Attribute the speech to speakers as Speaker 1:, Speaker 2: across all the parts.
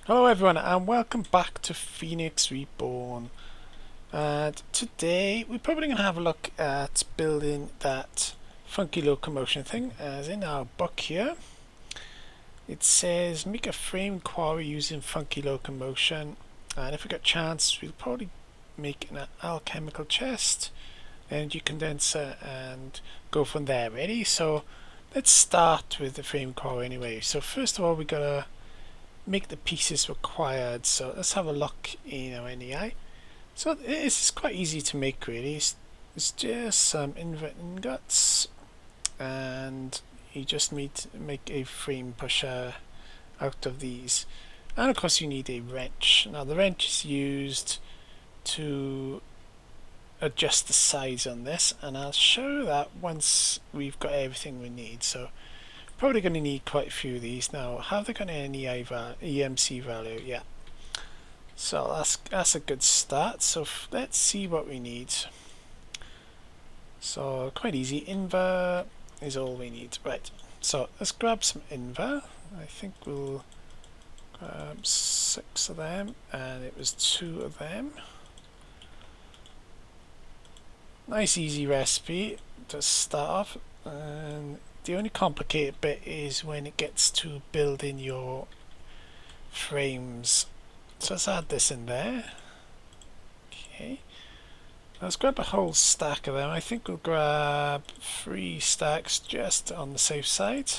Speaker 1: Hello everyone and welcome back to Phoenix Reborn. And today we're probably going to have a look at building that funky locomotion thing. As in our book here it says make a frame quarry using funky locomotion, and if we got a chance we'll probably make an alchemical chest, energy condenser, and go from there really. So let's start with the frame quarry anyway. So first of all we gotta make the pieces required. So let's have a look in our NEI. So it's quite easy to make really. It's just some ingots, and you just need to make a frame pusher out of these. And of course you need a wrench. Now the wrench is used to adjust the size on this, and I'll show that once we've got everything we need. So probably going to need quite a few of these. Now, have they got an EMC value? Yeah. So that's a good start. So let's see what we need. So quite easy. Invar is all we need. Right. So let's grab some Invar. I think we'll grab 6 of them, and it was 2 of them. Nice easy recipe to start off. And the only complicated bit is when it gets to building your frames. So let's add this in there. Okay. Let's grab a whole stack of them. I think we'll grab 3 stacks just on the safe side.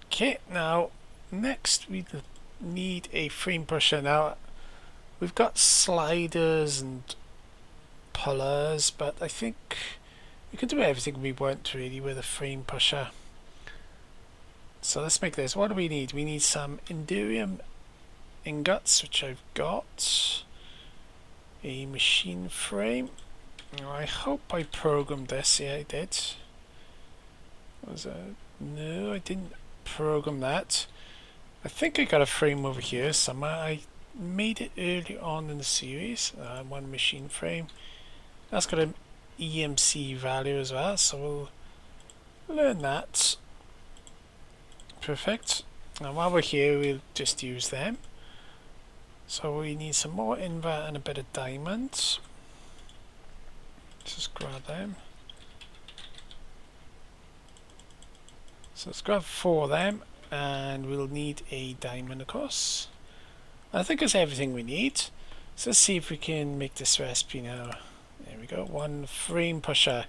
Speaker 1: Okay, now next we need a frame pusher. Now we've got sliders and pullers, but I think we can do everything we want really with a frame pusher. So let's make this. What do we need? We need some EnderIO ingots, which I've got. A machine frame. I hope I programmed this. Yeah, I did. No, I didn't program that. I think I got a frame over here somewhere. I made it early on in the series. One machine frame. That's got an EMC value as well, so we'll learn that. Perfect. Now while we're here we'll just use them. So we need some more Invar and a bit of diamond. Just grab them. So let's grab 4 of them, and we'll need a diamond of course. I think that's everything we need. So let's see if we can make this recipe now. There we go, 1 frame pusher.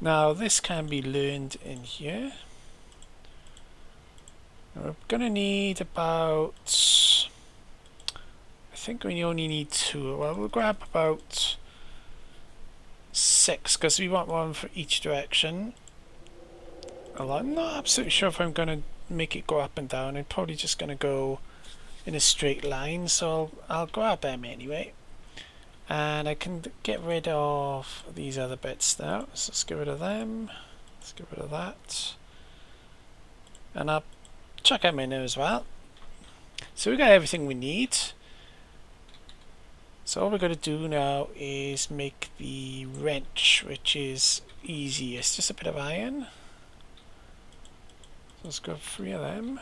Speaker 1: Now this can be learned in here. Now we're going to need about, I think we only need 2. Well, we'll grab about 6 because we want 1 for each direction. Well, I'm not absolutely sure if I'm going to make it go up and down. I'm probably just going to go in a straight line, so I'll grab them anyway. And I can get rid of these other bits now. So let's get rid of them. Let's get rid of that. And I'll chuck them in there as well. So we got everything we need. So all we're going to do now is make the wrench, which is easy. It's just a bit of iron. So let's grab 3 of them.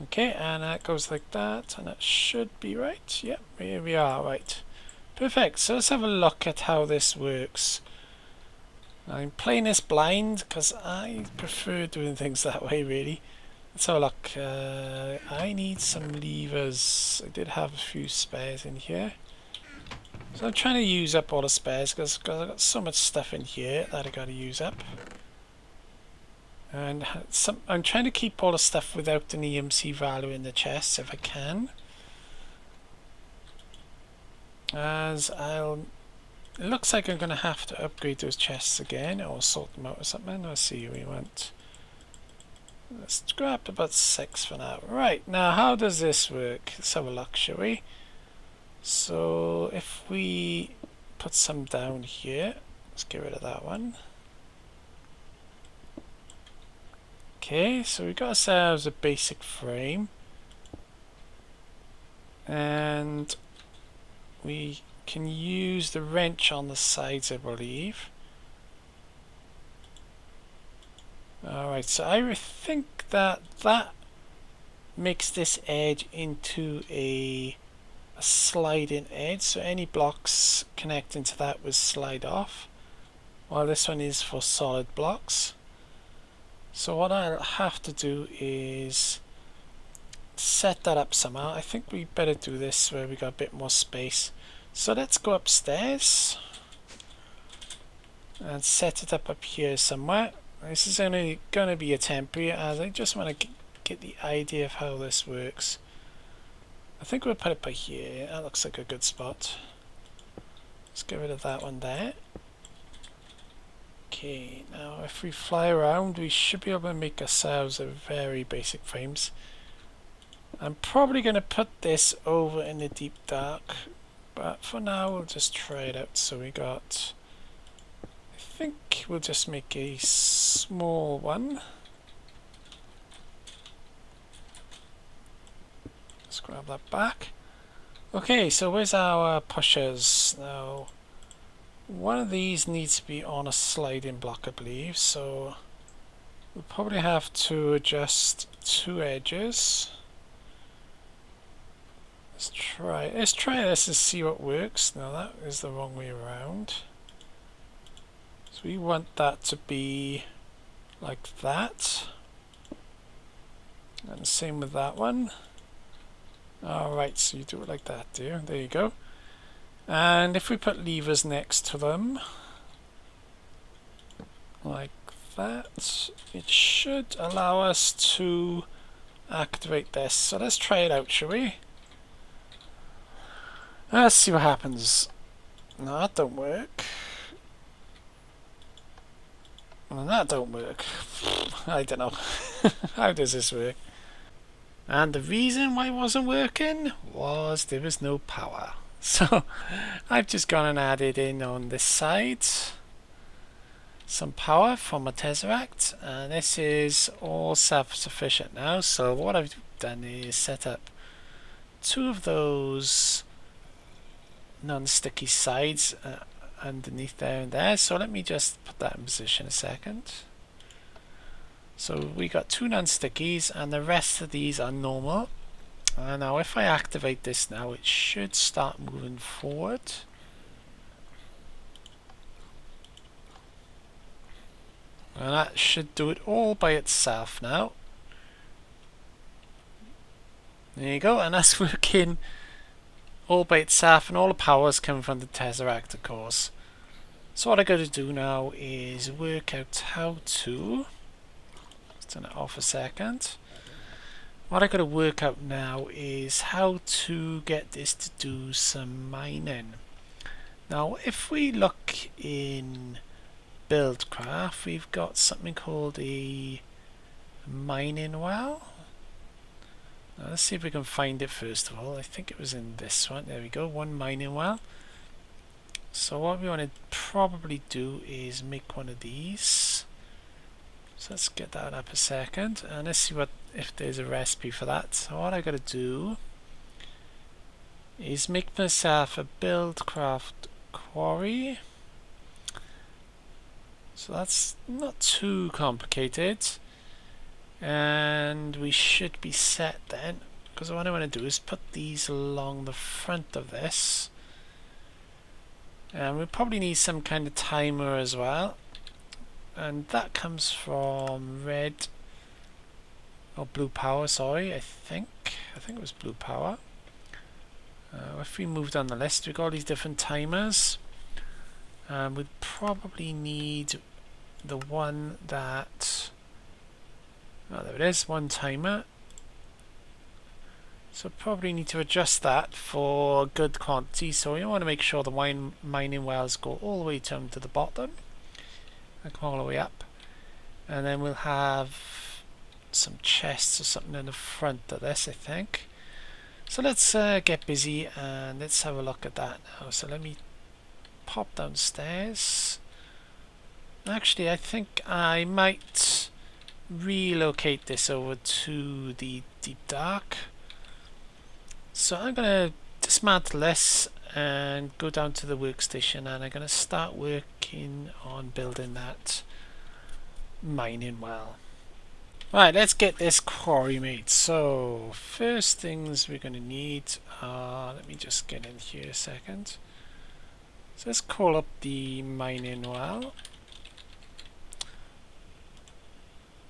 Speaker 1: Okay, and that goes like that, and that should be right. Yep, here we are, right. Perfect, so let's have a look at how this works. I'm playing this blind because I prefer doing things that way really. Let's have a look. I need some levers. I did have a few spares in here. So I'm trying to use up all the spares because I've got so much stuff in here that I got to use up. And I'm trying to keep all the stuff without an EMC value in the chests if I can. As it looks like I'm going to have to upgrade those chests again or sort them out or something. Let's see what we want. Let's grab about 6 for now. Right, now how does this work? Let's have a look, shall we? So if we put some down here, let's get rid of that one. Okay, so we got ourselves a basic frame, and we can use the wrench on the sides, I believe. Alright, so I think that that makes this edge into a sliding edge, so any blocks connecting to that will slide off, while this one is for solid blocks. So what I'll have to do is set that up somehow. I think we better do this where we got a bit more space. So let's go upstairs and set it up here somewhere. This is only going to be a temporary, as I just want to get the idea of how this works. I think we'll put it by here. That looks like a good spot. Let's get rid of that one there. Okay, now if we fly around, we should be able to make ourselves a very basic frames. I'm probably going to put this over in the deep dark, but for now we'll just try it out. So we got, I think we'll just make a small one. Let's grab that back. Okay, so where's our pushers now? One of these needs to be on a sliding block, I believe, so we'll probably have to adjust two edges. Let's try this and see what works. No, that is the wrong way around. So we want that to be like that. And same with that one. Alright, so you do it like that, do you? There you go. And if we put levers next to them, like that, it should allow us to activate this. So let's try it out, shall we? Let's see what happens. No, that don't work. Well, that don't work. I don't know. How does this work? And the reason why it wasn't working was there was no power. So I've just gone and added in on this side some power from a Tesseract, and this is all self-sufficient now. So what I've done is set up two of those non-sticky sides underneath there and there. So let me just put that in position a second. So we got two non-stickies and the rest of these are normal. Now if I activate this now, it should start moving forward. And that should do it all by itself now. There you go, and that's working all by itself, and all the power's coming from the Tesseract, of course. So what I got to do now is work out how to... Let's turn it off a second. What I got to work out now is how to get this to do some mining. Now, if we look in BuildCraft, we've got something called a mining well. Now, let's see if we can find it first of all. I think it was in this one. There we go, one mining well. So what we want to probably do is make one of these. So let's get that up a second, and let's see what if there's a recipe for that. So what I got to do is make myself a BuildCraft quarry. So that's not too complicated, and we should be set then, because what I want to do is put these along the front of this, and we probably need some kind of timer as well. And that comes from red or blue power, sorry, I think it was blue power. If we move down the list, we've got all these different timers. We'd probably need the one that, oh, there it is, one timer. So probably need to adjust that for good quantity. So we want to make sure the mining wells go all the way down to the bottom. Come all the way up, and then we'll have some chests or something in the front of this, I think. So let's get busy and let's have a look at that now. So let me pop downstairs. Actually, I think I might relocate this over to the deep dark. So I'm gonna dismantle this and go down to the workstation, and I'm going to start working on building that mining well. Right, let's get this quarry made. So, first things we're going to need are, let me just get in here a second. So let's call up the mining well.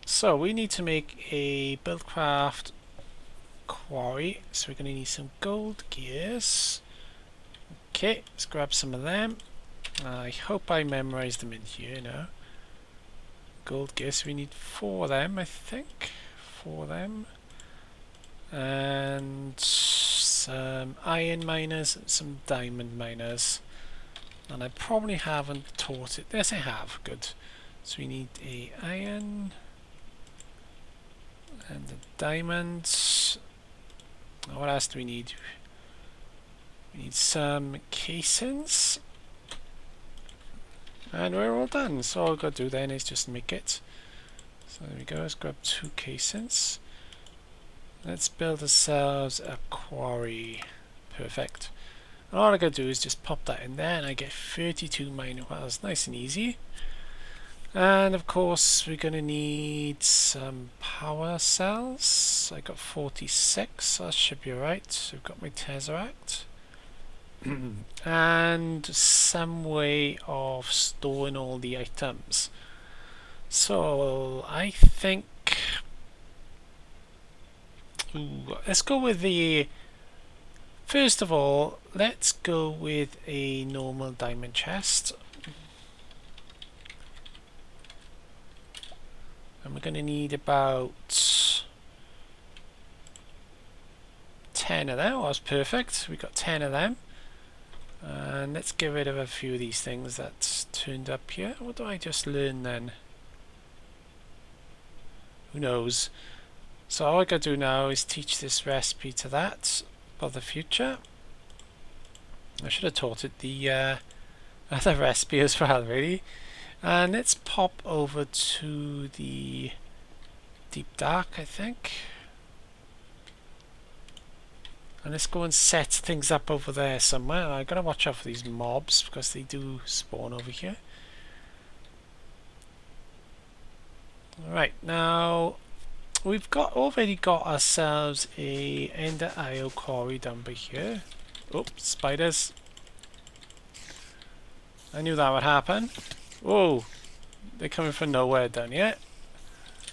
Speaker 1: So we need to make a Buildcraft quarry. So we're going to need some gold gears. Okay, let's grab some of them. I hope I memorized them in here now. Gold gears, we need 4 of them, I think. 4 of them. And some iron miners and some diamond miners. And I probably haven't taught it. Yes, I have. Good. So we need a iron and the diamonds. What else do we need? We need some casings. And we're all done. So all I've got to do then is just make it. So there we go. Let's grab 2 casings. Let's build ourselves a quarry. Perfect. And all I got to do is just pop that in there and I get 32 mining wells. Nice and easy. And of course we're going to need some power cells. I got 46, so that should be alright. So I've got my Tesseract. And some way of storing all the items. So I think let's go with the first of all, let's go with a normal diamond chest. And we're going to need about 10 of them. Oh, that's perfect. We got 10 of them. And let's get rid of a few of these things that's turned up here. What do I just learn then? Who knows? So all I gotta do now is teach this recipe to that for the future. I should have taught it the other recipe as well, really. And let's pop over to the deep dark, I think. And let's go and set things up over there somewhere. I gotta watch out for these mobs because they do spawn over here. Alright, now we've already got ourselves a EnderIO quarry down by here. Oh, spiders. I knew that would happen. Whoa, they're coming from nowhere down here.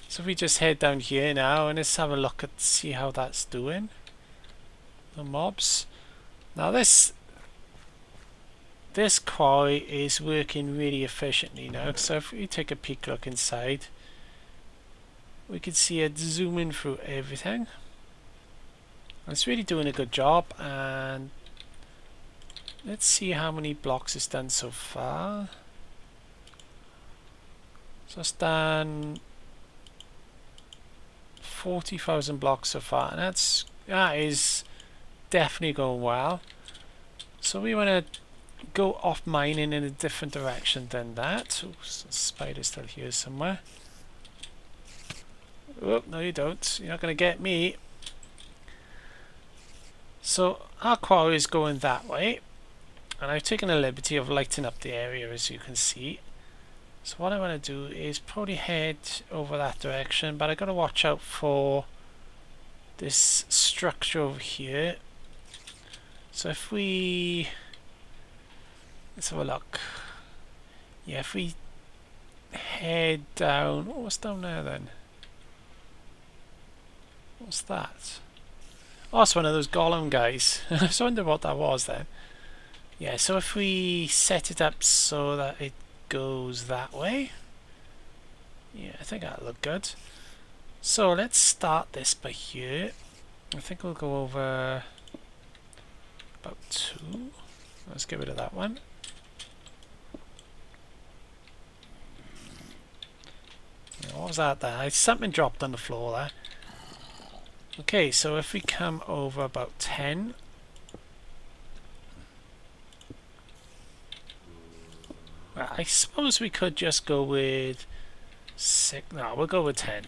Speaker 1: So if we just head down here now and let's have a look at see how that's doing. The mobs. Now this quarry is working really efficiently now. So if we take a peek look inside, we can see it zooming through everything. And it's really doing a good job. And let's see how many blocks it's done so far. So it's done 40,000 blocks so far, and that is definitely going well. So we want to go off mining in a different direction than that. Ooh, spider's still here somewhere. Oh, no you don't. You're not going to get me. So our quarry is going that way. And I've taken a liberty of lighting up the area, as you can see. So what I want to do is probably head over that direction, but I got to watch out for this structure over here. So if we, let's have a look. Yeah, if we head down, oh, what's down there then? What's that? Oh, it's one of those golem guys. I was wondering what that was then. Yeah, so if we set it up so that it goes that way, yeah, I think that'll look good. So let's start this by here. I think we'll go over about 2. Let's get rid of that one. What was that there? Something dropped on the floor there. Okay, so if we come over about 10. Well, I suppose we could just go with 6. No, we'll go with 10.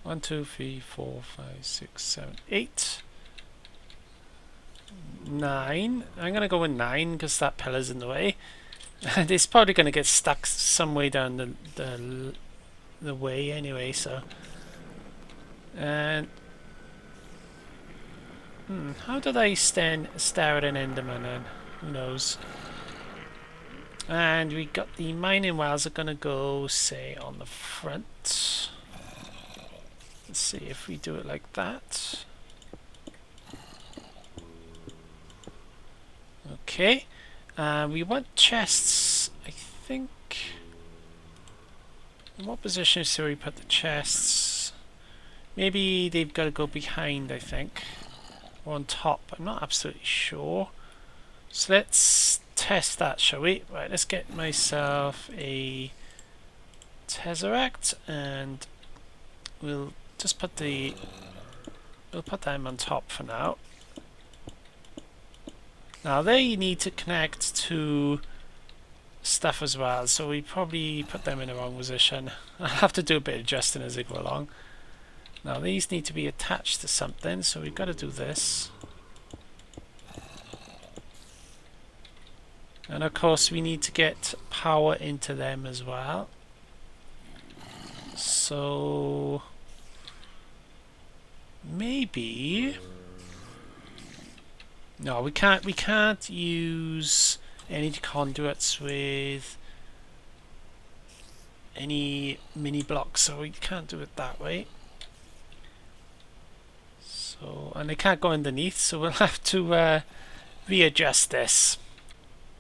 Speaker 1: 1, 2, 3, 4, 5, 6, 7, 8. 9. I'm going to go with 9 because that pillar's in the way. And it's probably going to get stuck some way down the way anyway, so. And how did I stare at an Enderman then? Who knows? And we got the mining wells are going to go, say, on the front. Let's see if we do it like that. Okay. We want chests, I think. In what position should we put the chests? Maybe they've got to go behind, I think. Or on top. I'm not absolutely sure. So let's test that, shall we? Right, let's get myself a Resurrect, and we'll just put them on top for now. Now they need to connect to stuff as well, so we probably put them in the wrong position. I'll have to do a bit of adjusting as I go along. Now these need to be attached to something, so we've got to do this. And of course we need to get power into them as well. So maybe no, we can't use any conduits with any mini blocks, so we can't do it that way. So, and they can't go underneath, so we'll have to readjust this.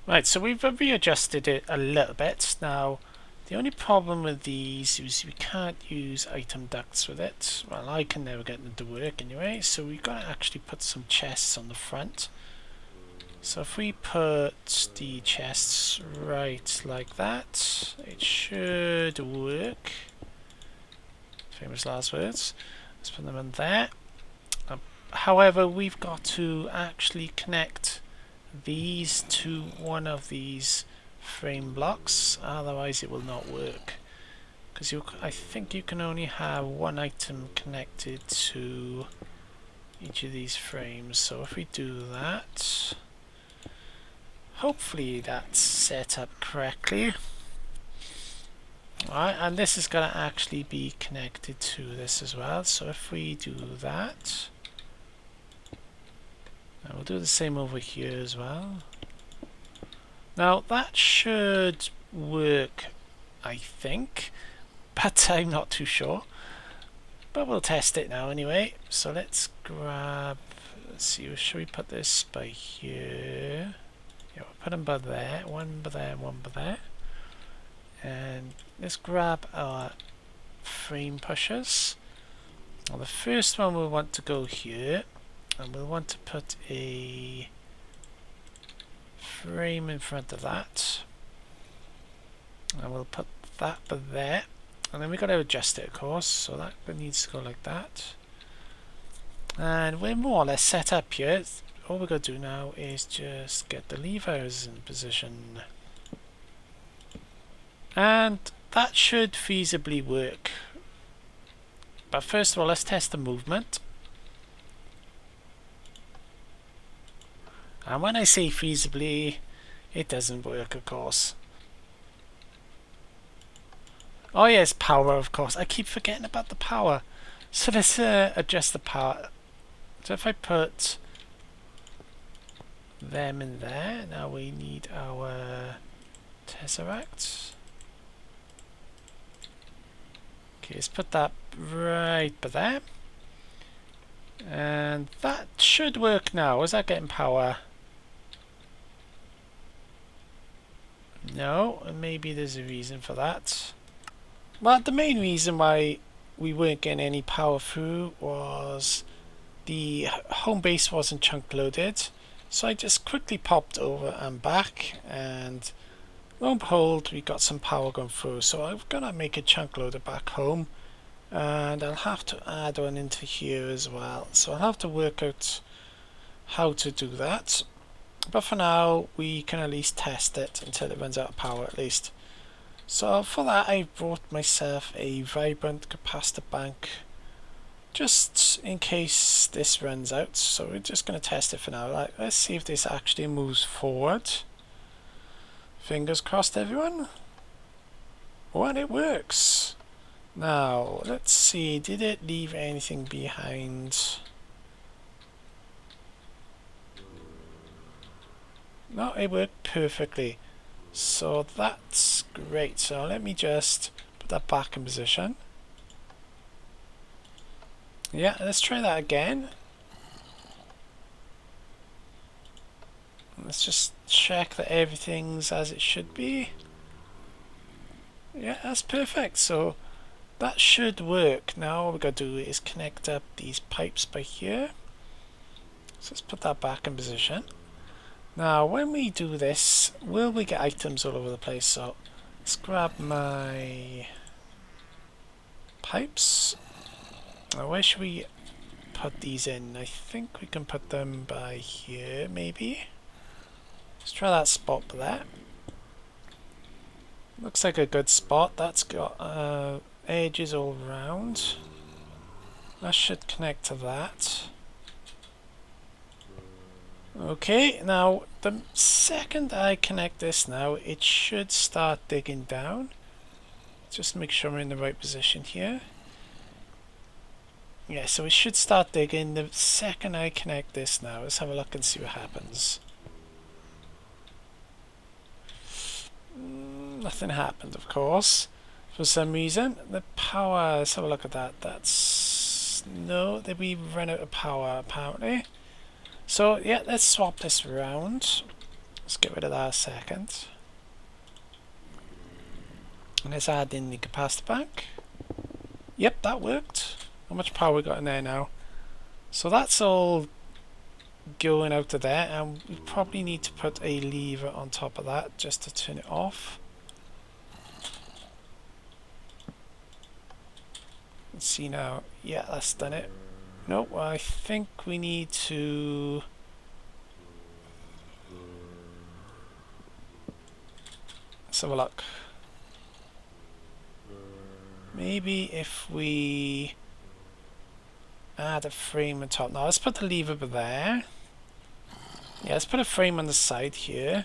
Speaker 1: Right, so we've readjusted it a little bit. Now, the only problem with these is we can't use item ducts with it. Well, I can never get them to work anyway, so we've got to actually put some chests on the front. So if we put the chests right like that, it should work. Famous last words. Let's put them in there. However, we've got to actually connect these to one of these frame blocks, otherwise it will not work. Because I think you can only have one item connected to each of these frames. So if we do that, hopefully that's set up correctly. Alright, and this is going to actually be connected to this as well. So if we do that, and we'll do the same over here as well. Now that should work, I think, but I'm not too sure. But we'll test it now anyway. So let's grab, let's see, should we put this by here? Yeah, we'll put them by there, one by there, one by there. And let's grab our frame pushers. Now the first one we'll want to go here. And we'll want to put a frame in front of that. And we'll put that by there. And then we've got to adjust it, of course. So that needs to go like that. And we're more or less set up here. All we've got to do now is just get the levers in position. And that should feasibly work. But first of all, let's test the movement. And when I say feasibly, it doesn't work, of course. Oh yes, power, of course. I keep forgetting about the power. So let's adjust the power. So if I put them in there, now we need our Resurrect. Okay, let's put that right by there. And that should work now. Is that getting power? No, and maybe there's a reason for that. Well, the main reason why we weren't getting any power through was the home base wasn't chunk loaded. So I just quickly popped over and back, and lo and behold, we got some power going through. So I'm gonna make a chunk loader back home, and I'll have to add one into here as well. So I'll have to work out how to do that. But for now, we can at least test it until it runs out of power at least. So for that, I brought myself a vibrant capacitor bank, just in case this runs out. So we're just going to test it for now. Let's see if this actually moves forward. Fingers crossed, everyone. Oh, and it works. Now, let's see, did it leave anything behind? No, it worked perfectly. So that's great. So let me just put that back in position. Yeah, let's try that again. Let's just check that everything's as it should be. Yeah, that's perfect. So that should work. Now all we got to do is connect up these pipes by here. So let's put that back in position. Now when we do this, will we get items all over the place? So let's grab my pipes. Now where should we put these in? I think we can put them by here maybe. Let's try that spot there. Looks like a good spot. That's got edges all around. That should connect to that. Okay, now the second I connect this now, it should start digging down. Just make sure we're in the right position here. Yeah, so it should start digging the second I connect this now. Let's have a look and see what happens. Nothing happened, of course. For some reason, the power, let's have a look at that. That's, no, did we run out of power apparently? So yeah, let's swap this around. Let's get rid of that a second. And let's add in the capacitor bank. Yep, that worked. How much power we got in there now? So that's all going out of there, and we probably need to put a lever on top of that just to turn it off. Let's see now. Yeah, that's done it. Nope, I think we need to... Let's have a look. Maybe if we add a frame on top. Now let's put the lever there. Yeah, let's put a frame on the side here.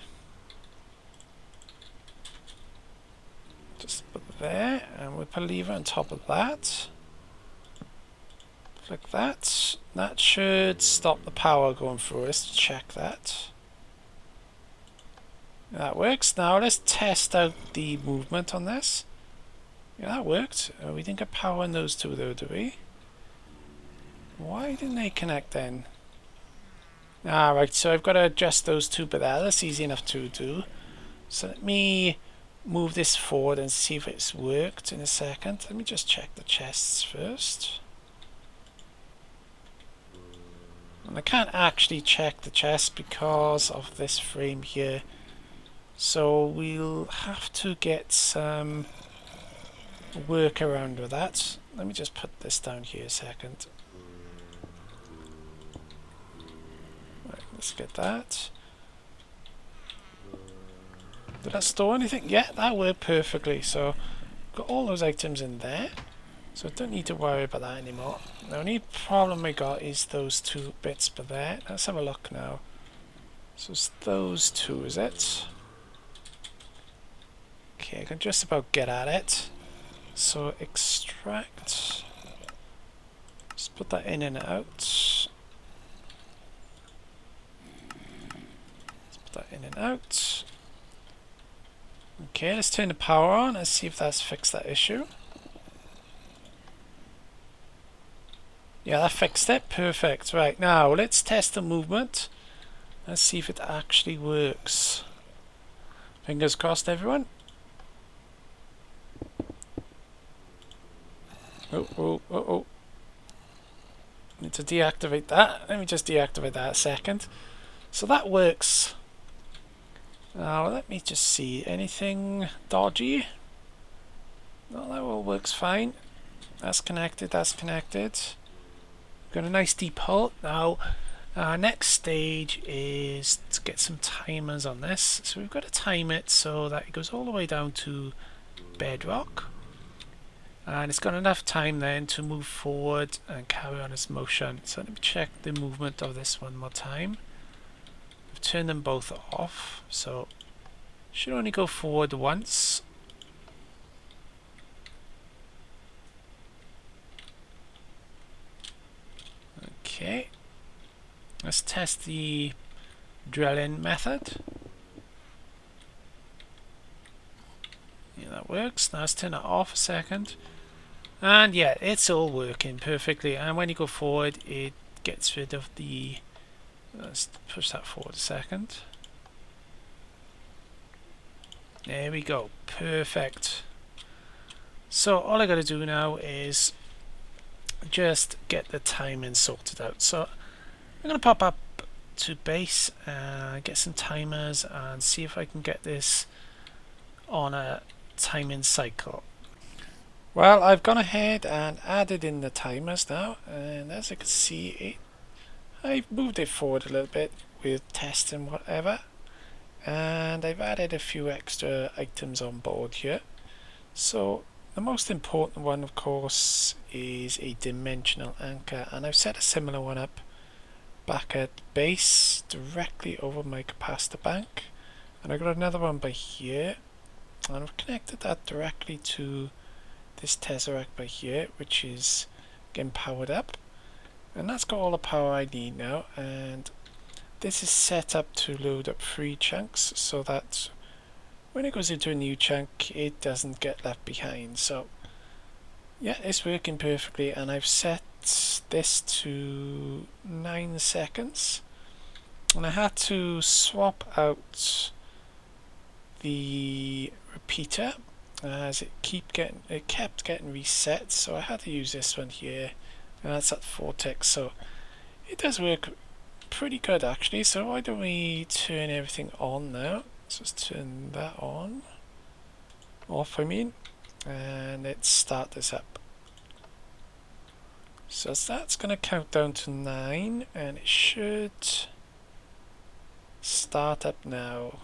Speaker 1: Just put it there, and we'll put a lever on top of that. Like that. That should stop the power going through. Let's check that. That works. Now let's test out the movement on this. Yeah, that worked. We didn't get power in those two though, do we? Why didn't they connect then? Right, so I've got to adjust those two, but that's easy enough to do. So let me move this forward and see if it's worked in a second. Let me just check the chests first. And I can't actually check the chest because of this frame here. So we'll have to get some work around with that. Let me just put this down here a second. Right, let's get that. Did I store anything? Yeah, that worked perfectly. So got all those items in there. So I don't need to worry about that anymore. The only problem I got is those two bits per there. Let's have a look now. So it's those two, is it? Okay, I can just about get at it. So extract. Just put that in and out. Let's put that in and out. Okay, let's turn the power on and see if that's fixed that issue. Yeah, that fixed it. Perfect. Right, now let's test the movement. Let's see if it actually works. Fingers crossed, everyone. Oh. Need to deactivate that. Let me just deactivate that a second. So that works. Now let me just see. Anything dodgy? No, that all works fine. That's connected, that's connected. Got a nice deep hole. Now our next stage is to get some timers on this. So we've got to time it so that it goes all the way down to bedrock. And it's got enough time then to move forward and carry on its motion. So let me check the movement of this one more time. I've turned them both off, so Should only go forward once. Okay. Let's test the drilling method. Yeah, that works. Now let's turn it off a second. And yeah, it's all working perfectly. And when you go forward, it gets rid of the... Let's push that forward a second. There we go. Perfect. So all I got to do now is just get the timing sorted out. So I'm going to pop up to base and get some timers and see if I can get this on a timing cycle. Well, I've gone ahead and added in the timers now, and as you can see, I've moved it forward a little bit with tests and whatever, and I've added a few extra items on board here. So the most important one, of course, is a dimensional anchor, and I've set a similar one up back at base directly over my capacitor bank, and I've got another one by here, and I've connected that directly to this tesseract by here, which is getting powered up, and that's got all the power I need now. And this is set up to load up 3 chunks so that when it goes into a new chunk it doesn't get left behind. So yeah, it's working perfectly, and I've set this to 9 seconds, and I had to swap out the repeater as it kept getting reset, so I had to use this one here, and that's at vortex. So it does work pretty good actually. So why don't we turn everything on now? So let's turn that on, off I mean, and let's start this up. So that's going to count down to 9, and it should start up now.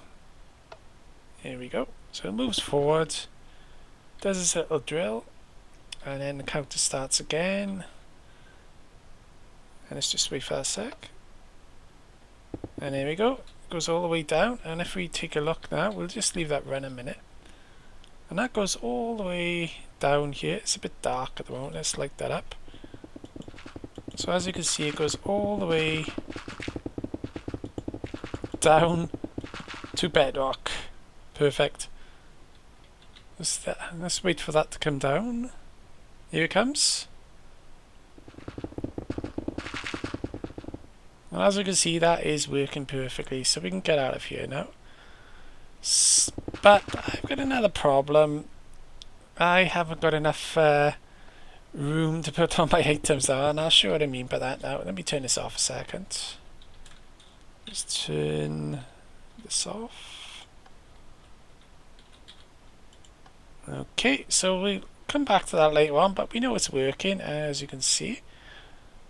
Speaker 1: Here we go. So it moves forward, does this little drill, and then the counter starts again. And let's just wait for a sec. And here we go. It goes all the way down, and if we take a look now, we'll just leave that run a minute. And that goes all the way down here. It's a bit dark at the moment. Let's light that up. So as you can see, it goes all the way down to bedrock. Perfect. Let's wait for that to come down. Here it comes. And as you can see, that is working perfectly, so we can get out of here now. But I've got another problem. I haven't got enough room to put all my items now, and I'll show what I mean by that now. Let me turn this off a second. Just turn this off. Okay, so we'll come back to that later on, but we know it's working, as you can see.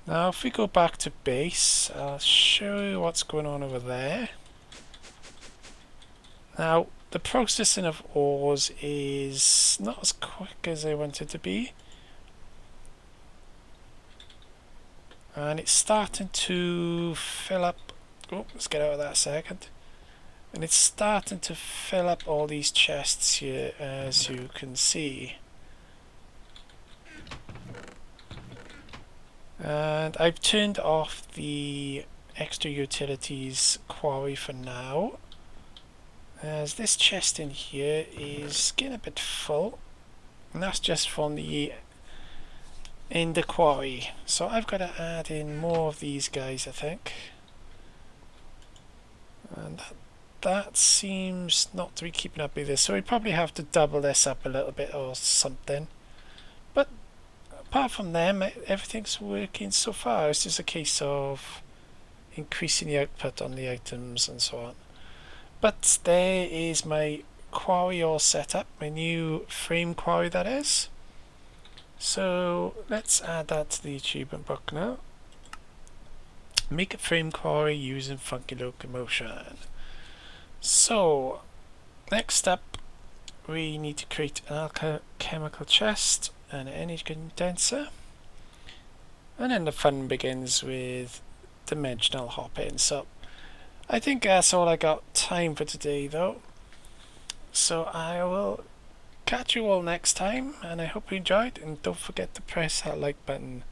Speaker 1: Now if we go back to base, I'll show you what's going on over there. Now the processing of ores is not as quick as I want it to be, and it's starting to fill up. Oh, let's get out of that a second. And it's starting to fill up all these chests here, as you can see. And I've turned off the extra utilities quarry for now, as this chest in here is getting a bit full, and that's just from the ender quarry. So I've got to add in more of these guys, I think. And that seems not to be keeping up with this, so we probably have to double this up a little bit or something. But apart from them, everything's working so far. It's just a case of increasing the output on the items and so on. But there is my quarry all set up, my new frame quarry that is. So let's add that to the achievement book now. Make a frame quarry using funky locomotion. So next up, we need to create an alchemical chest and an energy condenser, and then the fun begins with dimensional hopping. So I think that's all I got time for today though. So I will catch you all next time, and I hope you enjoyed, and don't forget to press that like button.